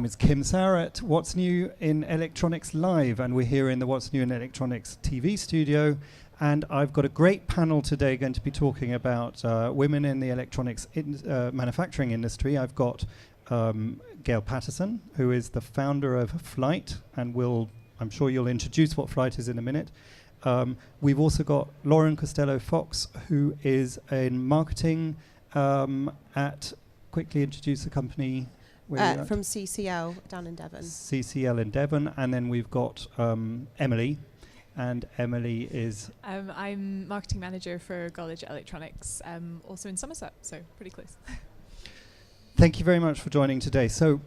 name is Kim Sauer at What's New in Electronics Live, and we're here in the What's New in Electronics TV studio. And I've got a great panel today going to be talking about women in the electronics manufacturing industry. I've got Gayle Paterson, who is the founder of FLITE, and I'm sure you'll introduce what FLITE is in a minute. We've also got Lawrie Costello-Fox, who is in marketing quickly introduce the company. From CCL down in Devon. CCL in Devon, and then we've got Emily, and Emily is... I'm marketing manager for Golledge Electronics, also in Somerset, so pretty close. Thank you very much for joining today. So,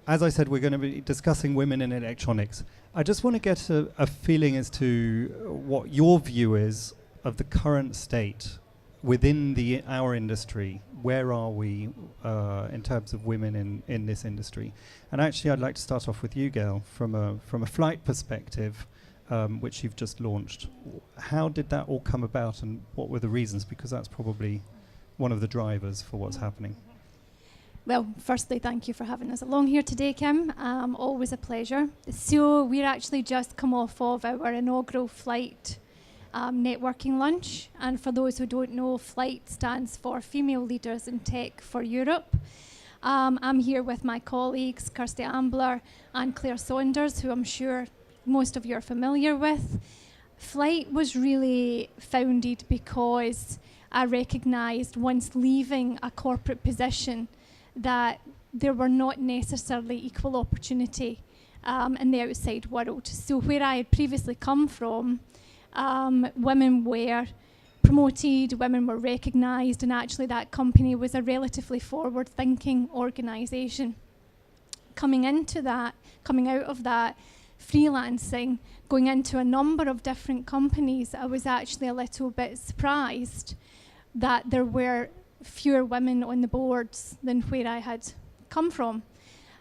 as I said, we're going to be discussing women in electronics. I just want to get a feeling as to what your view is of the current state within our industry. Where are we in terms of women in this industry? And actually, I'd like to start off with you, Gayle, from a FLITE perspective, which you've just launched. How did that all come about, and what were the reasons? Because that's probably one of the drivers for what's happening. Well, firstly, thank you for having us along here today, Kim. Always a pleasure. So we're actually just come off of our inaugural FLITE networking lunch. And for those who don't know, FLITE stands for Female Leaders in Tech for Europe. I'm here with my colleagues, Kirsty Ambler and Claire Saunders, who I'm sure most of you are familiar with. FLITE was really founded because I recognised, once leaving a corporate position, that there were not necessarily equal opportunity in the outside world. So where I had previously come from, women were promoted, women were recognised, and actually that company was a relatively forward-thinking organisation. Coming out of that freelancing, going into a number of different companies, I was actually a little bit surprised that there were fewer women on the boards than where I had come from.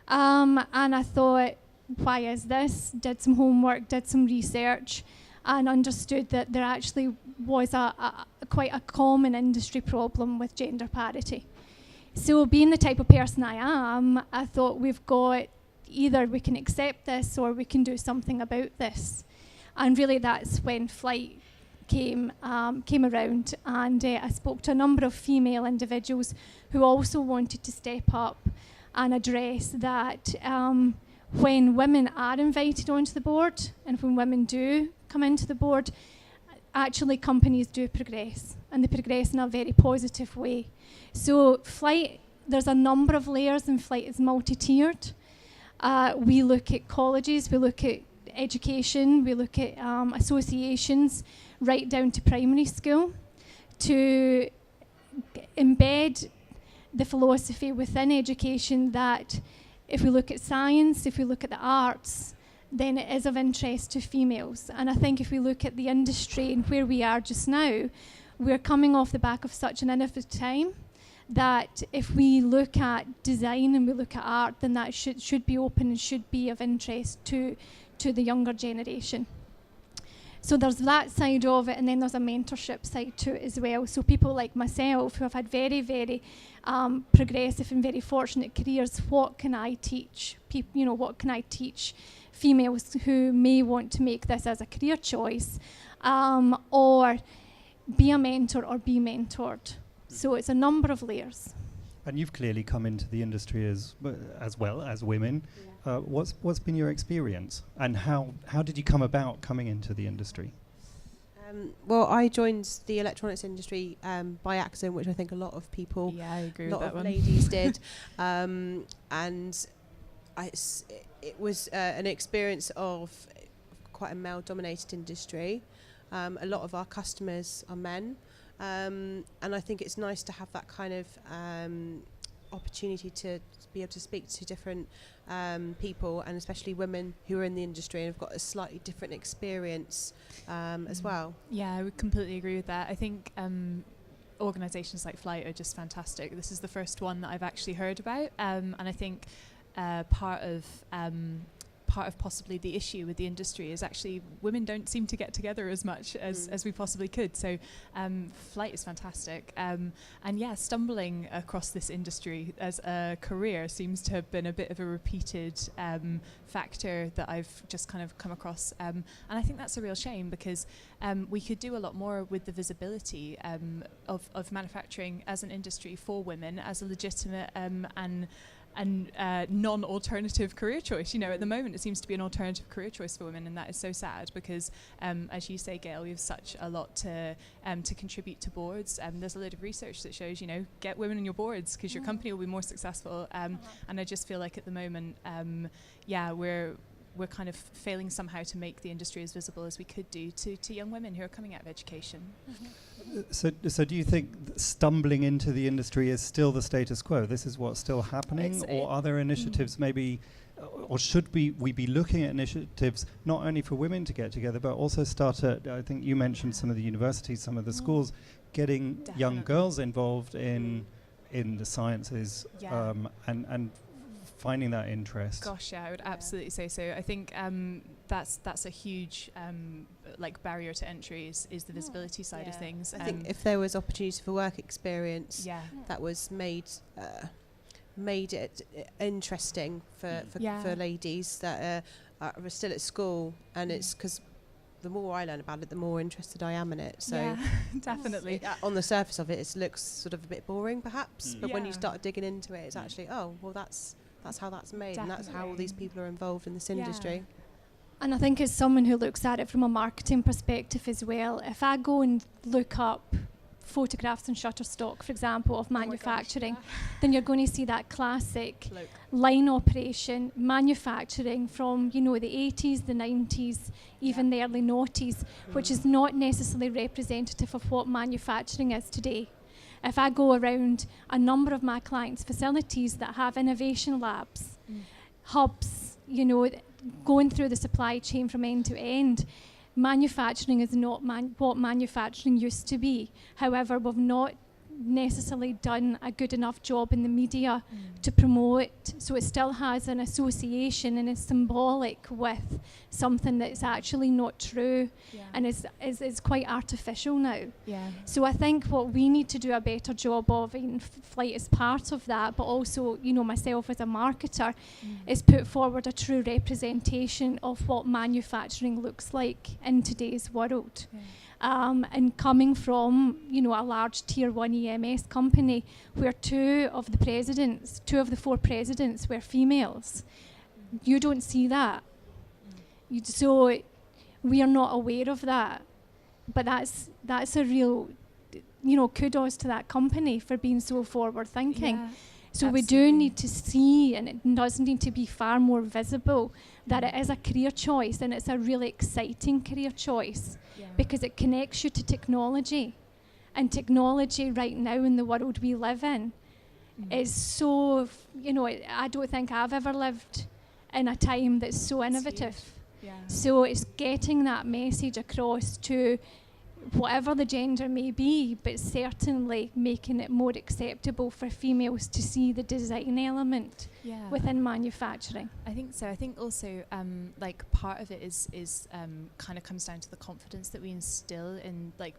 And I thought, why is this? Did some homework, did some research, and understood that there actually was quite a common industry problem with gender parity. So being the type of person I am, I thought we've got, either we can accept this or we can do something about this. And really that's when FLITE came around, and I spoke to a number of female individuals who also wanted to step up and address that when women are invited onto the board and when women do come into the board, actually companies do progress, and they progress in a very positive way. So FLITE, there's a number of layers, and FLITE is multi-tiered. We look at colleges, we look at education, we look at associations, right down to primary school, to embed the philosophy within education that if we look at science, if we look at the arts, then it is of interest to females. And I think if we look at the industry and where we are just now, we're coming off the back of such an innovative time that if we look at design and we look at art, then that should be open and should be of interest to the younger generation. So there's that side of it, and then there's a mentorship side to it as well. So people like myself who have had very, very progressive and very fortunate careers, what can I teach people? What can I teach females who may want to make this as a career choice, or be a mentor or be mentored? So it's a number of layers. And you've clearly come into the industry as well as women. Yeah. What's been your experience, and how did you come about coming into the industry? Well, I joined the electronics industry by accident, which I think a lot of people, I agree a with lot that of one. ladies did, and it was an experience of quite a male-dominated industry. A lot of our customers are men. And I think it's nice to have that kind of opportunity to be able to speak to different people, and especially women who are in the industry and have got a slightly different experience as well. Yeah, I would completely agree with that. I think organisations like FLITE are just fantastic. This is the first one that I've actually heard about, and I think part of part of possibly the issue with the industry is actually women don't seem to get together as much as we possibly could. So FLITE is fantastic. And yeah, stumbling across this industry as a career seems to have been a bit of a repeated factor that I've just kind of come across. And I think that's a real shame, because we could do a lot more with the visibility of manufacturing as an industry for women, as a legitimate and non-alternative career choice. You know, at the moment it seems to be an alternative career choice for women, and that is so sad, because as you say, Gayle, we have such a lot to contribute to boards. There's a lot of research that shows, you know, get women on your boards because your company will be more successful. And I just feel like at the moment, we're kind of failing somehow to make the industry as visible as we could do to young women who are coming out of education. So do you think stumbling into the industry is still the status quo? This is what's still happening, or are there initiatives maybe, or should we be looking at initiatives not only for women to get together, but also start at, I think you mentioned some of the universities, some of the schools, getting young girls involved in the sciences, and finding that interest? Gosh, yeah, I would absolutely say so. I think that's a huge barrier to entry is the visibility side of things. I think if there was opportunity for work experience, that was made it interesting for ladies that are still at school, and it's because the more I learn about it, the more interested I am in it. So definitely. On the surface of it, it looks sort of a bit boring, perhaps, but when you start digging into it, it's actually that's how that's made, and that's how all these people are involved in this industry. And I think as someone who looks at it from a marketing perspective as well, if I go and look up photographs in Shutterstock, for example, of manufacturing, then you're going to see that classic line operation manufacturing from, you know, the 80s, the 90s, even the early noughties, which is not necessarily representative of what manufacturing is today. If I go around a number of my clients' facilities that have innovation labs, hubs, you know, going through the supply chain from end to end, manufacturing is not what manufacturing used to be. However, we've not necessarily done a good enough job in the media to promote, so it still has an association and is symbolic with something that's actually not true, and is quite artificial now. So I think what we need to do a better job of, and FLITE is part of that, but also, you know, myself as a marketer, is put forward a true representation of what manufacturing looks like in today's world. And coming from, you know, a large tier 1 EMS company where two of the 4 presidents were females, you don't see that. So we are not aware of that. But that's a real, you know, kudos to that company for being so forward thinking. So absolutely. We do need to see, and it does need to be far more visible, that it is a career choice, and it's a really exciting career choice, because it connects you to technology. And technology right now in the world we live in is so, you know, I don't think I've ever lived in a time that's so innovative. So it's getting that message across to whatever the gender may be, but certainly making it more acceptable for females to see the design element within manufacturing. I think so. I think also part of it is kind of comes down to the confidence that we instill in, like,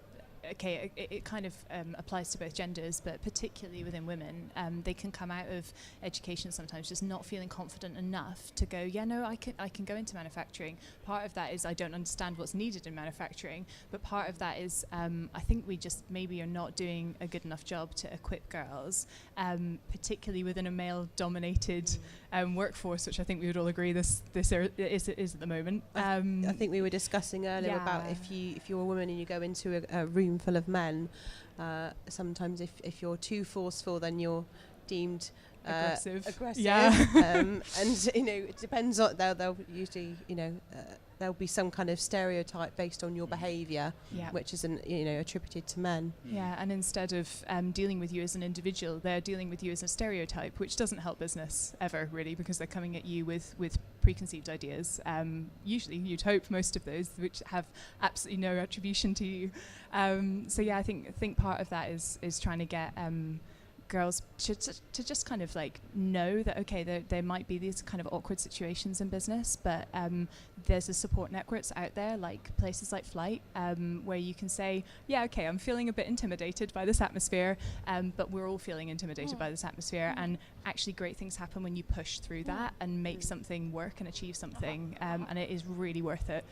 okay, it kind of applies to both genders, but particularly within women, they can come out of education sometimes just not feeling confident enough to go, I can go into manufacturing. Part of that is I don't understand what's needed in manufacturing, but part of that is I think we just maybe are not doing a good enough job to equip girls, particularly within a male-dominated workforce, which I think we would all agree this is at the moment. I think we were discussing earlier about if you're a woman and you go into a room full of men, sometimes if you're too forceful, then you're deemed aggressive. And you know, it depends on they'll usually, you know, there'll be some kind of stereotype based on your behaviour, which is attributed to men. And instead of dealing with you as an individual, they're dealing with you as a stereotype, which doesn't help business ever really, because they're coming at you with preconceived ideas. Usually, you'd hope most of those which have absolutely no attribution to you. I think part of that is trying to get girls to just kind of like know that, okay, there might be these kind of awkward situations in business, but there's a support networks out there, like places like FLITE, where you can say, yeah, okay, I'm feeling a bit intimidated by this atmosphere, but we're all feeling intimidated by this atmosphere, and actually great things happen when you push through that and make something work and achieve something, and it is really worth it.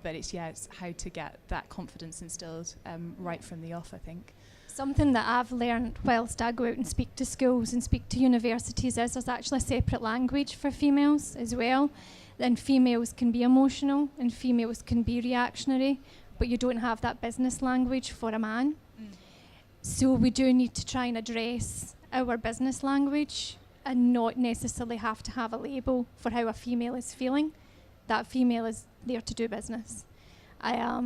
But it's how to get that confidence instilled right from the off, I think. Something that I've learned whilst I go out and speak to schools and speak to universities is there's actually a separate language for females as well. And females can be emotional and females can be reactionary, but you don't have that business language for a man. So we do need to try and address our business language and not necessarily have to have a label for how a female is feeling. That female is there to do business.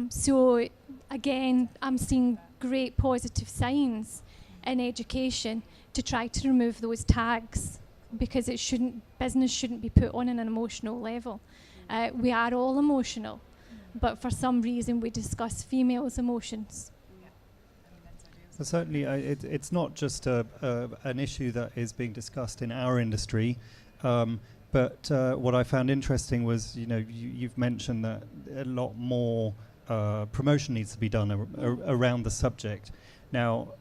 So again, I'm seeing great positive signs in education to try to remove those tags, because business shouldn't be put on an emotional level. We are all emotional, but for some reason we discuss females' emotions. So certainly it's not just an issue that is being discussed in our industry, but what I found interesting was, you've mentioned that a lot more promotion needs to be done around the subject. Now,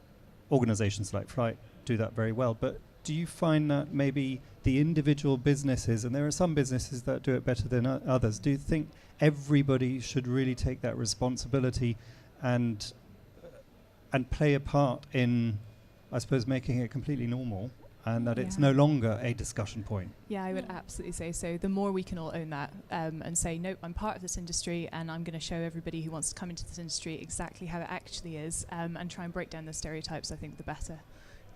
organizations like FLITE do that very well, but do you find that maybe the individual businesses, and there are some businesses that do it better than others, do you think everybody should really take that responsibility and play a part in, I suppose, making it completely normal, and that it's no longer a discussion point? Yeah, I would absolutely say so. The more we can all own that and say, no, I'm part of this industry and I'm going to show everybody who wants to come into this industry exactly how it actually is, and try and break down the stereotypes, I think the better.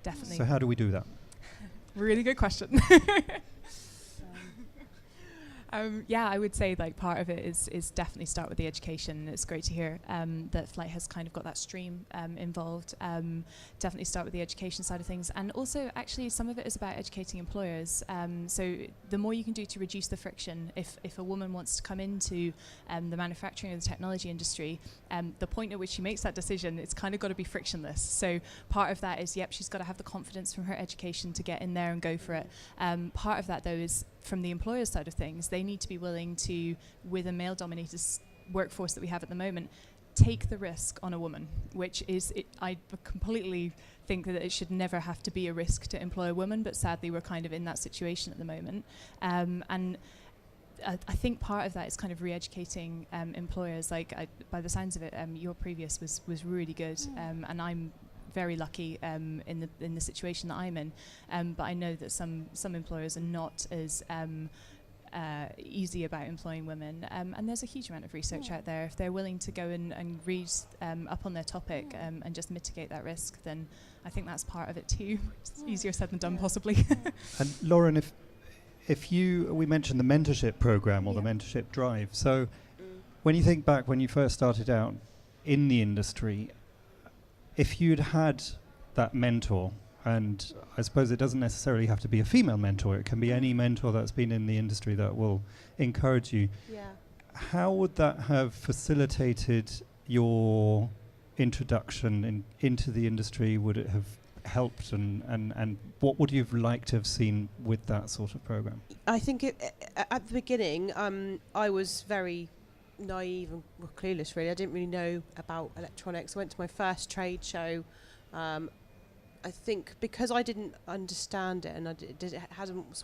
Definitely. So how do we do that? Really good question. I would say like part of it is definitely start with the education. It's great to hear that FLITE has kind of got that stream involved. Definitely start with the education side of things, and also actually some of it is about educating employers. So the more you can do to reduce the friction, if a woman wants to come into the manufacturing or the technology industry, the point at which she makes that decision, it's kind of got to be frictionless. So part of that is, she's got to have the confidence from her education to get in there and go for it. Part of that though is from the employer side of things. They need to be willing to, with a male-dominated workforce that we have at the moment, take the risk on a woman, which is, I completely think that it should never have to be a risk to employ a woman, but sadly we're kind of in that situation at the moment. And I think part of that is kind of re-educating employers. By the sounds of it, your previous was really good, and I'm very lucky in the situation that I'm in, but I know that some employers are not as easy about employing women, and there's a huge amount of research out there. If they're willing to go and read up on their topic and just mitigate that risk, then I think that's part of it too. It's easier said than done, possibly. And Lauren, we mentioned the mentorship program or the mentorship drive. So when you think back when you first started out in the industry, if you'd had that mentor, and I suppose it doesn't necessarily have to be a female mentor, it can be any mentor that's been in the industry that will encourage you. How would that have facilitated your introduction into the industry? Would it have helped, and what would you have liked to have seen with that sort of program? I think at the beginning, I was very naive and clueless, really. I didn't really know about electronics. I went to my first trade show. I think because I didn't understand it and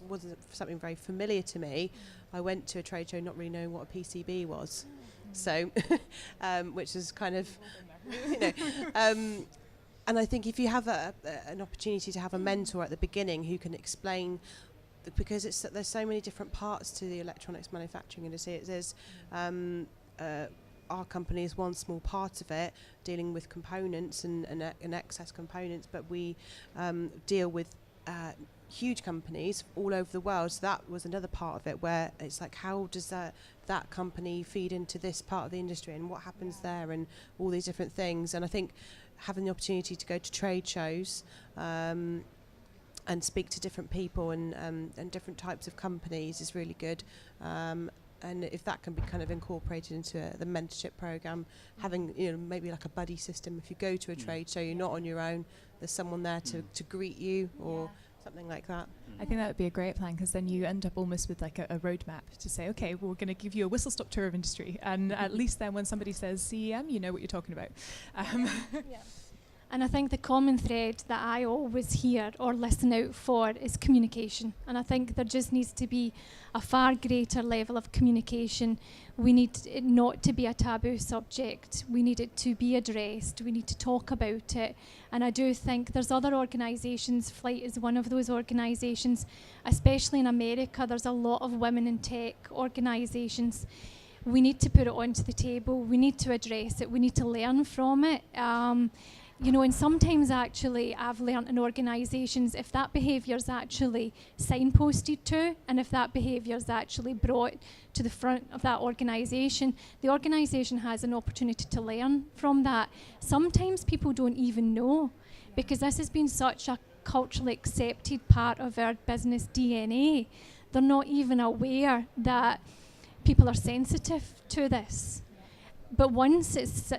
wasn't something very familiar to me, I went to a trade show not really knowing what a PCB was. So, which is kind of, and I think if you have an opportunity to have a mentor at the beginning who can explain, because there's so many different parts to the electronics manufacturing industry. There's our company is one small part of it, dealing with components and excess components, but we deal with huge companies all over the world. So that was another part of it, where it's like, how does that company feed into this part of the industry, and what happens there, and all these different things. And I think having the opportunity to go to trade shows and speak to different people and different types of companies is really good. and if that can be kind of incorporated into the mentorship program, having maybe like a buddy system. If you go to a trade show, you're not on your own. There's someone there to greet you or something like that. I think that would be a great plan, because then you end up almost with like a roadmap to say, okay, we're going to give you a whistle-stop tour of industry, and at least then when somebody says CEM, you know what you're talking about. And I think the common thread that I always hear or listen out for is communication. And I think there just needs to be a far greater level of communication. We need it not to be a taboo subject. We need it to be addressed. We need to talk about it. And I do think there's other organisations, FLITE is one of those organisations, especially in America. There's a lot of women in tech organisations. We need to put it onto the table. We need to address it. We need to learn from it. And sometimes actually I've learnt in organisations, if that behaviour is actually signposted to, and if that behaviour is actually brought to the front of that organisation, the organisation has an opportunity to learn from that. Sometimes people don't even know, because this has been such a culturally accepted part of our business DNA. They're not even aware that people are sensitive to this. But once it's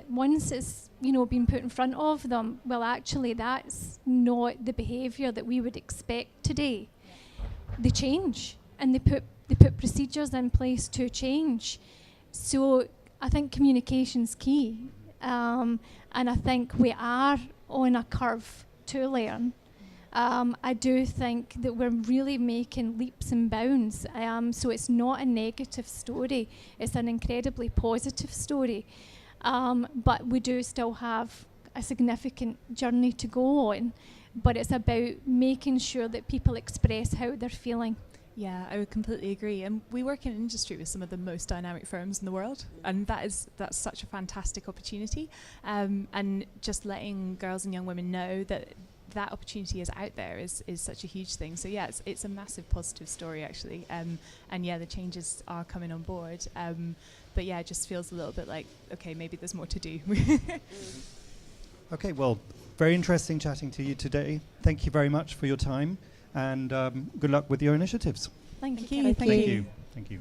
been put in front of them, well, actually that's not the behaviour that we would expect today. They change, and they put procedures in place to change. So I think communication's key, and I think we are on a curve to learn. I do think that we're really making leaps and bounds. So it's not a negative story. It's an incredibly positive story. But we do still have a significant journey to go on. But it's about making sure that people express how they're feeling. Yeah, I would completely agree. And we work in an industry with some of the most dynamic firms in the world, and that's such a fantastic opportunity. And just letting girls and young women know that opportunity is out there is such a huge thing. So yeah, it's a massive positive story actually, and yeah, the changes are coming on board. But yeah, it just feels a little bit like, okay, maybe there's more to do. Okay, well, very interesting chatting to you today. Thank you very much for your time, and good luck with your initiatives. Thank you. Thank you. Thank you.